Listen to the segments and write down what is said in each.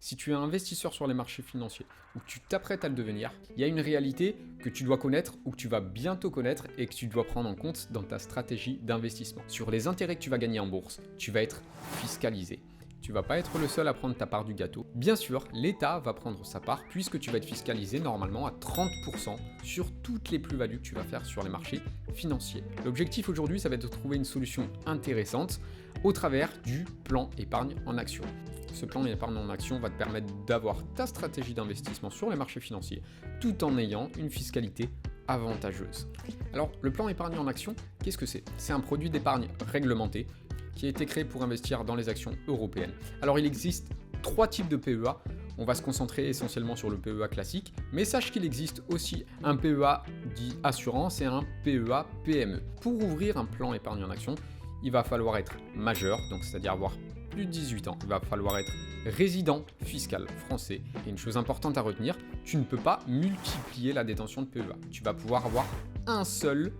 si tu es un investisseur sur les marchés financiers ou que tu t'apprêtes à le devenir, il y a une réalité que tu dois connaître ou que tu vas bientôt connaître et que tu dois prendre en compte dans ta stratégie d'investissement. Sur les intérêts que tu vas gagner en bourse, tu vas être fiscalisé. Tu vas pas être le seul à prendre ta part du gâteau. Bien sûr, l'État va prendre sa part puisque tu vas être fiscalisé normalement à 30% sur toutes les plus-values que tu vas faire sur les marchés financiers. L'objectif aujourd'hui, ça va être de trouver une solution intéressante au travers du plan épargne en action. Ce plan épargne en action va te permettre d'avoir ta stratégie d'investissement sur les marchés financiers tout en ayant une fiscalité avantageuse. Alors, le plan épargne en action, qu'est-ce que c'est? C'est un produit d'épargne réglementé qui a été créé pour investir dans les actions européennes. Alors, il existe 3 types de PEA. On va se concentrer essentiellement sur le PEA classique, mais sache qu'il existe aussi un PEA dit assurance et un PEA PME. Pour ouvrir un plan épargne en action, il va falloir être majeur, donc c'est-à-dire avoir plus de 18 ans. Il va falloir être résident fiscal français. Et une chose importante à retenir, tu ne peux pas multiplier la détention de PEA. Tu vas pouvoir avoir un seul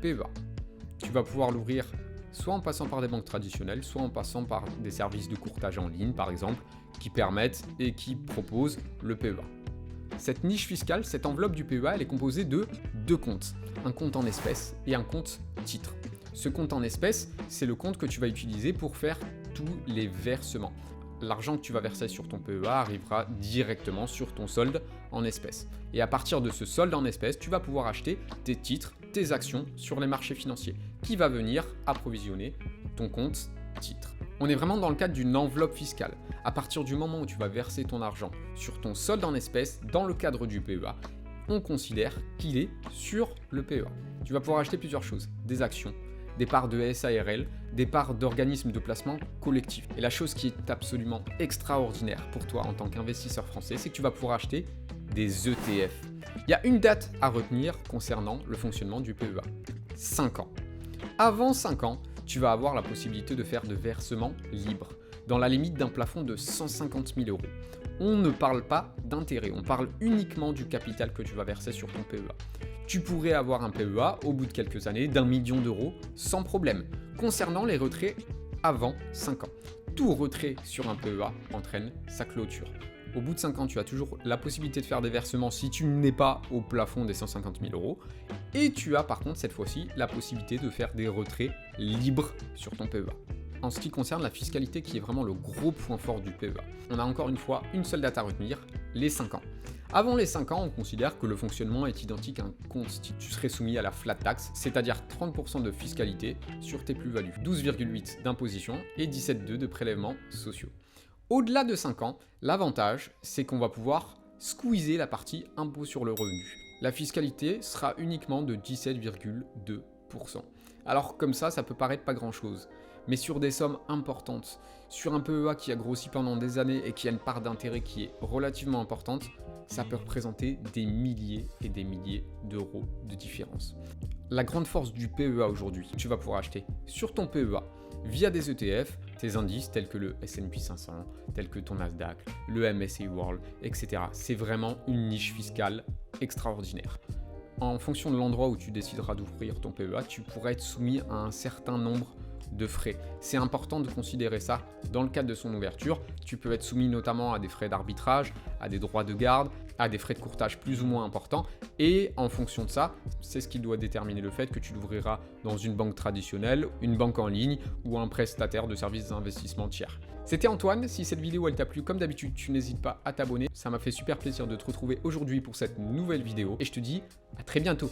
PEA. Tu vas pouvoir l'ouvrir soit en passant par des banques traditionnelles, soit en passant par des services de courtage en ligne, par exemple, qui permettent et qui proposent le PEA. Cette niche fiscale, cette enveloppe du PEA, elle est composée de 2 comptes. Un compte en espèces et un compte titre. Ce compte en espèces, c'est le compte que tu vas utiliser pour faire tous les versements. L'argent que tu vas verser sur ton PEA arrivera directement sur ton solde en espèces. Et à partir de ce solde en espèces, tu vas pouvoir acheter tes titres, tes actions sur les marchés financiers, qui va venir approvisionner ton compte titre. On est vraiment dans le cadre d'une enveloppe fiscale. À partir du moment où tu vas verser ton argent sur ton solde en espèces, dans le cadre du PEA, on considère qu'il est sur le PEA. Tu vas pouvoir acheter plusieurs choses, des actions, des parts de SARL, des parts d'organismes de placement collectifs. Et la chose qui est absolument extraordinaire pour toi en tant qu'investisseur français, c'est que tu vas pouvoir acheter des ETF. Il y a une date à retenir concernant le fonctionnement du PEA. 5 ans. Avant 5 ans, tu vas avoir la possibilité de faire de versements libres, dans la limite d'un plafond de 150 000 euros. On ne parle pas d'intérêt, on parle uniquement du capital que tu vas verser sur ton PEA. Tu pourrais avoir un PEA au bout de quelques années d'1 million d'euros sans problème. Concernant les retraits avant 5 ans, tout retrait sur un PEA entraîne sa clôture. Au bout de 5 ans, tu as toujours la possibilité de faire des versements si tu n'es pas au plafond des 150 000 euros. Et tu as par contre cette fois-ci la possibilité de faire des retraits libres sur ton PEA. En ce qui concerne la fiscalité qui est vraiment le gros point fort du PEA, on a encore une fois une seule date à retenir, les 5 ans. Avant les 5 ans, on considère que le fonctionnement est identique à un compte titre. Tu serais soumis à la flat tax, c'est-à-dire 30% de fiscalité sur tes plus-values, 12,8% d'imposition et 17,2% de prélèvements sociaux. Au-delà de 5 ans, l'avantage, c'est qu'on va pouvoir squeezer la partie impôt sur le revenu. La fiscalité sera uniquement de 17,2%. Alors comme ça peut paraître pas grand-chose. Mais sur des sommes importantes, sur un PEA qui a grossi pendant des années et qui a une part d'intérêt qui est relativement importante, ça peut représenter des milliers et des milliers d'euros de différence. La grande force du PEA aujourd'hui, tu vas pouvoir acheter sur ton PEA via des ETF, tes indices tels que le S&P 500, tels que ton Nasdaq, le MSCI World, etc. C'est vraiment une niche fiscale extraordinaire. En fonction de l'endroit où tu décideras d'ouvrir ton PEA, tu pourrais être soumis à un certain nombre de frais. C'est important de considérer ça dans le cadre de son ouverture. Tu peux être soumis notamment à des frais d'arbitrage, à des droits de garde, à des frais de courtage plus ou moins importants. Et en fonction de ça, c'est ce qui doit déterminer le fait que tu l'ouvriras dans une banque traditionnelle, une banque en ligne ou un prestataire de services d'investissement tiers. C'était Antoine, si cette vidéo elle t'a plu, comme d'habitude, tu n'hésites pas à t'abonner. Ça m'a fait super plaisir de te retrouver aujourd'hui pour cette nouvelle vidéo et je te dis à très bientôt.